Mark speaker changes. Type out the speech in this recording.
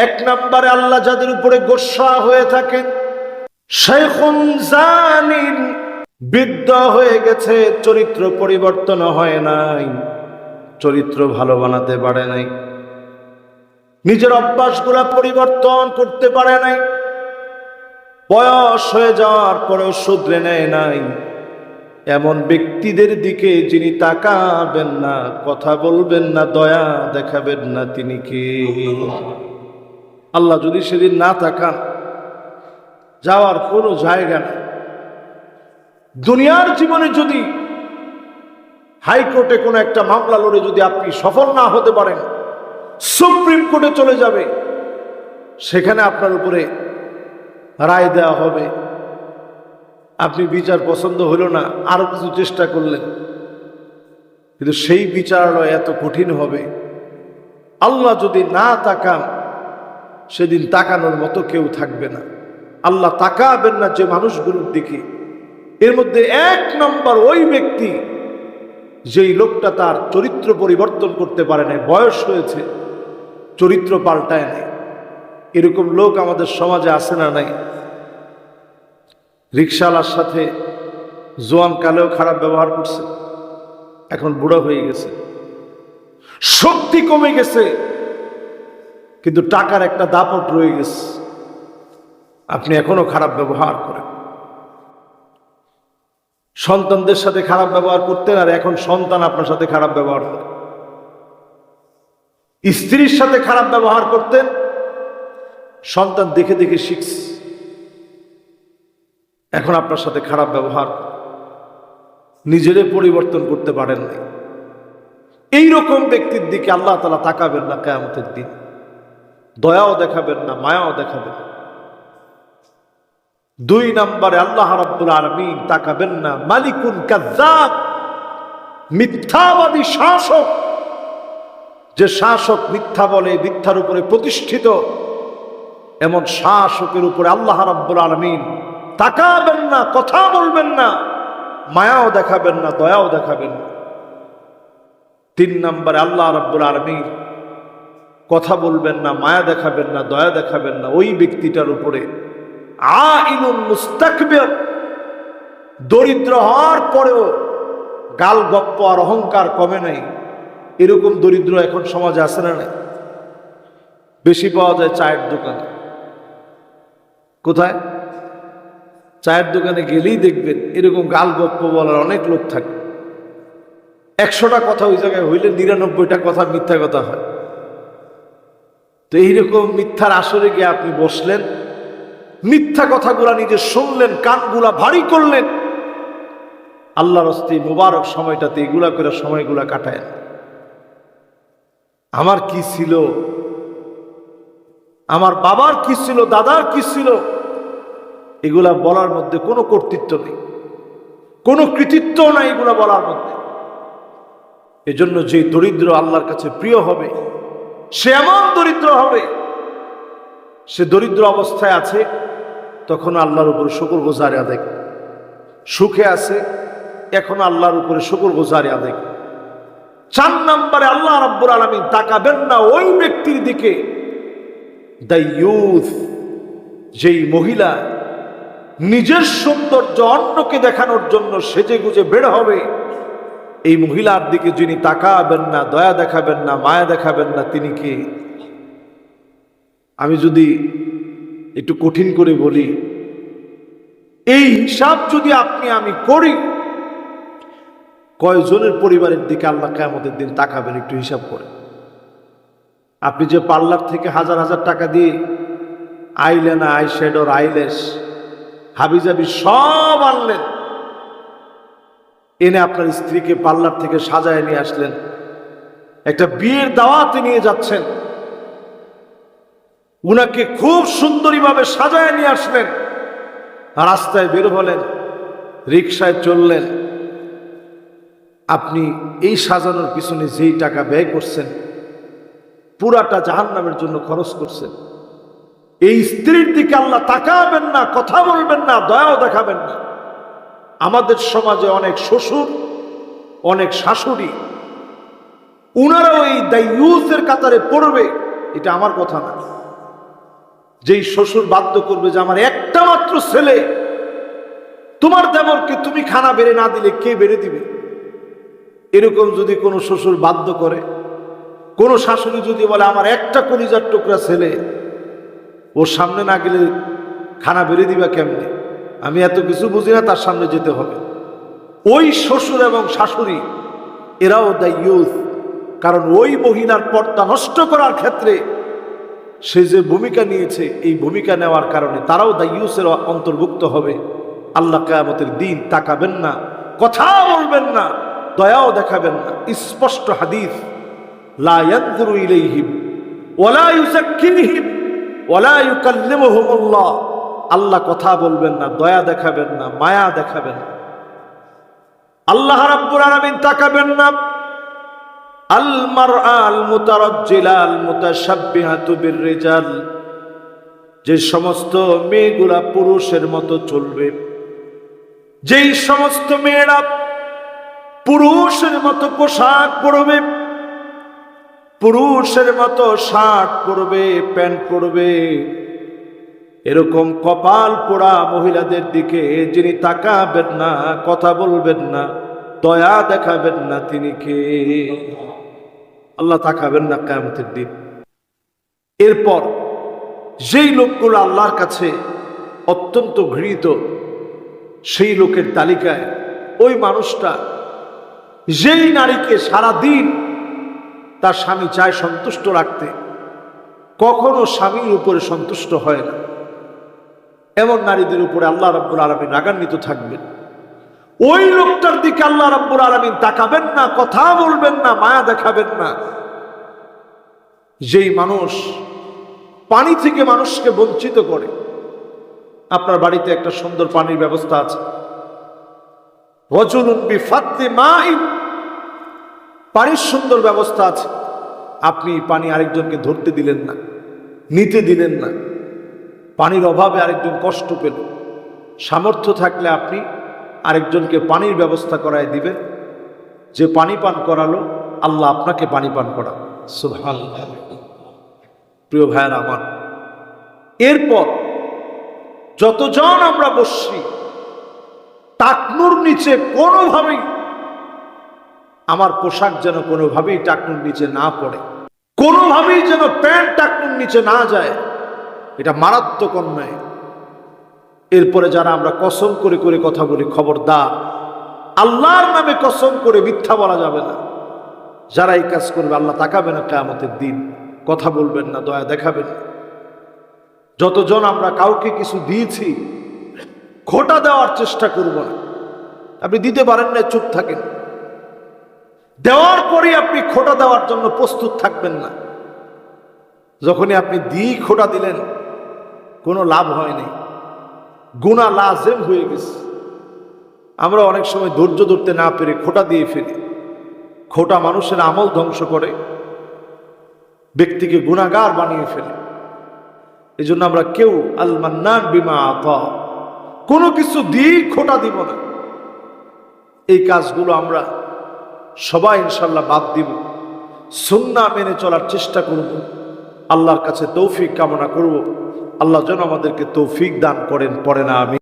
Speaker 1: এক নম্বরে আল্লাহ যাদের উপরে গোসা হয়ে থাকেন, শাইখুন জানিন, বৃদ্ধ হয়ে গেছে, চরিত্র পরিবর্তন হয় নাই, চরিত্র ভালো বানাতে পারে নাই, নিজের অভ্যাসগুলা পরিবর্তন করতে পারে নাই, বয়স হয়ে যাওয়ার পরেও শুধরে নেয় নাই, এমন ব্যক্তিদের দিকে যিনি তাকাবেন না, কথা বলবেন না, দয়া দেখাবেন না, তিনি কি? আল্লাহ যদি সেদিন না তাকান, যাওয়ার কোনো জায়গা নেই। দুনিয়ার জীবনে যদি হাইকোর্টে কোনো একটা মামলা লড়ে যদি আপনি সফল না হতে পারেন, সুপ্রিম কোর্টে চলে যাবে, সেখানে আপনার উপরে রায় দেওয়া হবে, আপনি বিচার পছন্দ হলো না, আরো কিছু চেষ্টা করলেন, কিন্তু সেই বিচারালয় এত কঠিন হবে, আল্লাহ যদি না তাকান, সেদিন তাকানোর মতো কেউ থাকবে না। আল্লাহ তাকাবেন না যে মানুষগুলোর দিকে, এর মধ্যে এক নম্বর ওই ব্যক্তি যেই লোকটা তার চরিত্র পরিবর্তন করতে পারে না, বয়স হয়েছে, চরিত্র পাল্টায় নাই। এরকম লোক আমাদের সমাজে আছে না নাই? রিকশাওয়ালার সাথে জোয়ান কালেও খারাপ ব্যবহার করছে, এখন বুড়ো হয়ে গেছে, শক্তি কমে গেছে, কিন্তু টাকার একটা দাপট রয়ে গেছে, আপনি এখনো খারাপ ব্যবহার করেন। সন্তানদের সাথে খারাপ ব্যবহার করতেন, আর এখন সন্তান আপনার সাথে খারাপ ব্যবহার করে। স্ত্রীর সাথে খারাপ ব্যবহার করতেন, সন্তান দেখে দেখে শিখছে, এখন আপনার সাথে খারাপ ব্যবহার, নিজেরে পরিবর্তন করতে পারেন নাই। এইরকম ব্যক্তির দিকে আল্লাহ তাআলা তাকাবেন না কিয়ামতের দিন, দয়াও দেখাবেন না, মায়াও দেখাবেন না। দুই নম্বরে আল্লাহ রাব্বুল আলামিন তাকাবেন না মালিকুন কাযযাব, মিথ্যাবাদী শাসক, যে শাসক মিথ্যা বলে, মিথ্যার উপরে প্রতিষ্ঠিত, এমন শাসকের উপরে আল্লাহ রাব্বুল আলামিন তাকাবেন না, কথা বলবেন না, মায়াও দেখাবেন না, দয়াও দেখাবেন না। তিন নম্বরে আল্লাহ রাব্বুল আলামিন কথা বলবেন না, মায়া দেখাবেন না, দয়া দেখাবেন না ওই ব্যক্তিটার উপরে আইলুন মুস্তাকবির, দরিদ্র হওয়ার পরেও গাল গপ্প আর অহংকার কমে নাই, এরকম দরিদ্র এখন সমাজে আছে না নাই? বেশি পাওয়া যায় চায়ের দোকানে। কোথায়? চায়ের দোকানে গেলেই দেখবেন এরকম গাল গপ্প বলার অনেক লোক থাকে। 100টা কথা ওই জায়গায় হইলে 99টা কথা মিথ্যা কথা হয়। তো এইরকম মিথ্যার আসরে গিয়ে আপনি বসলেন, মিথ্যা কথাগুলা নিজে শুনলেন, কানগুলা ভারী করলেন, আল্লাহর হস্তে মুবারক সময়টাতে এগুলা করে সময়গুলা কাটায়। আমার কি ছিল, আমার বাবার কি ছিল, দাদার কি ছিল, এগুলা বলার মধ্যে কোনো কর্তৃত্ব নেই, কোনো কৃতিত্ব নাই এগুলা বলার মধ্যে। এজন্য যে দরিদ্র আল্লাহর কাছে প্রিয় হবে, সে এমন দরিদ্র হবে, সে দরিদ্র অবস্থায় আছে তখন আল্লাহর উপরে শুকর গুজারি আদায় করে, সুখে আছে এখন আল্লাহর উপরে শুকর গুজারি আদায় করে। 4 নম্বরে আল্লাহ রাব্বুল আলামিন তাকাবেন না ওই ব্যক্তির দিকে, দাইয়ুস, যেই মহিলা নিজের সৌন্দর্য অন্যকে দেখানোর জন্য সেজে গুজে বের হবে, এই মহিলার দিকে যিনি তাকাবেন না, দয়া দেখাবেন না, মায়া দেখাবেন না, তিনি কি? আমি যদি একটু কঠিন করে বলি, এই হিসাব যদি আপনি আমি করি, কয়জনের পরিবারের দিকে আল্লাহ কিয়ামতের দিন তাকাবেন একটু হিসাব করে। আপনি যে পার্লার থেকে হাজার হাজার টাকা দিয়ে আইলাইনার, আইশ্যাডোর, আইল্যাশ, হাবিজাবি সব আনলেন, এনে আপনার স্ত্রীকে পার্লার থেকে সাজায় নিয়ে আসলেন, একটা বিয়ের দাওয়াতে নিয়ে যাচ্ছেন, উনাকে খুব সুন্দরীভাবে সাজায় নিয়ে আসলেন, রাস্তায় বের হলেন, রিকশায় চললেন, আপনি এই সাজানোর পিছনে যেই টাকা ব্যয় করছেন পুরাটা জাহান্নামের জন্য খরচ করছেন। এই স্ত্রীর দিকে আল্লাহ তাকাবেন না, কথা বলবেন না, দয়াও দেখাবেন না। আমাদের সমাজে অনেক শ্বশুর, অনেক শাশুড়ি, উনারাও এই দাইয়ুসের কাতারে পড়বে, এটা আমার কথা না। যেই শ্বশুর বাধ্য করবে যে আমার একটা মাত্র ছেলে, তোমার দেবরকে তুমি খানা বেড়ে না দিলে কে বেড়ে দিবে, এরকম যদি কোনো শ্বশুর বাধ্য করে, কোন শাশুড়ি যদি বলে আমার একটা কলিজার টুকরা ছেলে, ওর সামনে না গেলে খানা বেড়ে দিবা কেমনে, আমি এত কিছু বুঝি না, তার সামনে যেতে হবে। ওই শ্বশুর এবং শাশুড়ি এরাও দায়ুস, কারণ ওই মহিলার পর্দা নষ্ট করার ক্ষেত্রে সে যে ভূমিকা নিয়েছে, এই ভূমিকা নেওয়ার কারণে তারাও দায়ুসের অন্তর্ভুক্ত হবে। আল্লাহ কিয়ামতের দিন তাকাবেন না, কথা বলবেন না, দয়াও দেখাবেন না। স্পষ্ট হাদিস, লা ইয়ানজুরু ইলাইহিম ওয়ালা ইউযাক্কিহিম ওয়ালা ইউকাল্লিমুহুমুল্লাহ। আল্লাহ কথা বলবেন না, দয়া দেখাবেন না, মায়া দেখাবেন না, আল্লাহ রাব্বুল আলামিন তাকাবেন না। আল মারআ আল মুতারাজ্জিলা আল মুতাশাব্বিহাতু বিররিজাল, যে সমস্ত মেয়েগুলা পুরুষের মতো চলবে, যেই সমস্ত মেয়েরা পুরুষের মতো পোশাক পরবে, পুরুষের মতো শার্ট পরবে, প্যান্ট পরবে, এরকম কপাল পোড়া মহিলাদের দিকে যিনি তাকাবেন না, কথা বলবেন না, দয়া দেখাবেন না, তিনি কে? আল্লাহ তাকাবেন না কিয়ামতের দিন। এরপর যেই লোকগুলো আল্লাহর কাছে অত্যন্ত ঘৃণিত, সেই লোকের তালিকায় ওই মানুষটা, যেই নারীকে সারা দিন তার স্বামী চায় সন্তুষ্ট রাখতে, কখনো স্বামীর উপরে সন্তুষ্ট হয় না, এমন নারীদের উপরে আল্লাহ রাব্বুল আলামিন রাগান্বিত থাকবেন। ওই লোকটার দিকে আল্লাহ রাব্বুল আলামিন তাকাবেন না, কথা বলবেন না, মায়া দেখাবেন না। যেই মানুষ পানি থেকে মানুষকে বঞ্চিত করে, আপনার বাড়িতে একটা সুন্দর পানির ব্যবস্থা আছে, রাজুলুন বিফাতলি মাইন, পানির সুন্দর ব্যবস্থা আছে, আপনি পানি আরেকজনকে ধরতে দিলেন না, নিতে দিলেন না, পানির অভাবে আরেকজন কষ্ট পেল, সামর্থ্য থাকলে আপনি আরেকজনকে পানির ব্যবস্থা করায় দিবেন। যে পানি পান করালো, আল্লাহ আপনাকে পানি পান করাবে। সুবহানাল্লাহ। প্রিয় ভাইয়েরা আমার, এরপর যতজন আমরা বসছি, টাকনুর নিচে কোনোভাবেই আমার পোশাক যেন কোনোভাবেই টাকনুর নিচে না পড়ে, কোনোভাবেই যেন প্যান্ট টাকনুর নিচে না যায়, এটা মারাত্মক অন্যায়। এরপরে যারা আমরা কসম করে করে কথা বলি, খবরদার, আল্লাহর নামে কসম করে মিথ্যা বলা যাবে না। যারা এই কাজ করবে আল্লাহ তাকাবে না কিয়ামতের দিন, কথা বলবেন না, দয়া দেখাবেন না। যতজন আমরা কাউকে কিছু দিয়েছি, খোটা দেওয়ার চেষ্টা করব না। আপনি দিতে পারেন না, চুপ থাকেন, দেওয়ার পরে আপনি খোটা দেওয়ার জন্য প্রস্তুত থাকবেন না। যখনই আপনি খোটা দিলেন, কোনো লাভ হয়নি, গুনাহ লাজেম হয়ে গেছে। আমরা অনেক সময় ধৈর্য ধরতে না পেরে খোটা দিয়ে ফেলি। খোটা মানুষের আমল ধ্বংস করে, ব্যক্তিকে গুনাহগার বানিয়ে ফেলে। এই জন্য আমরা কেউ আল মান্নান বিমা আতা, কোনো কিছু দিয়ে খোটা দিব না। এই কাজগুলো আমরা সবাই ইনশাল্লাহ বাদ দিব, সুন্নাহ মেনে চলার চেষ্টা করব। আল্লাহর কাছে তৌফিক কামনা করব। আল্লাহ যেন আমাদেরকে তৌফিক দান করেন, পড়ে না আমি।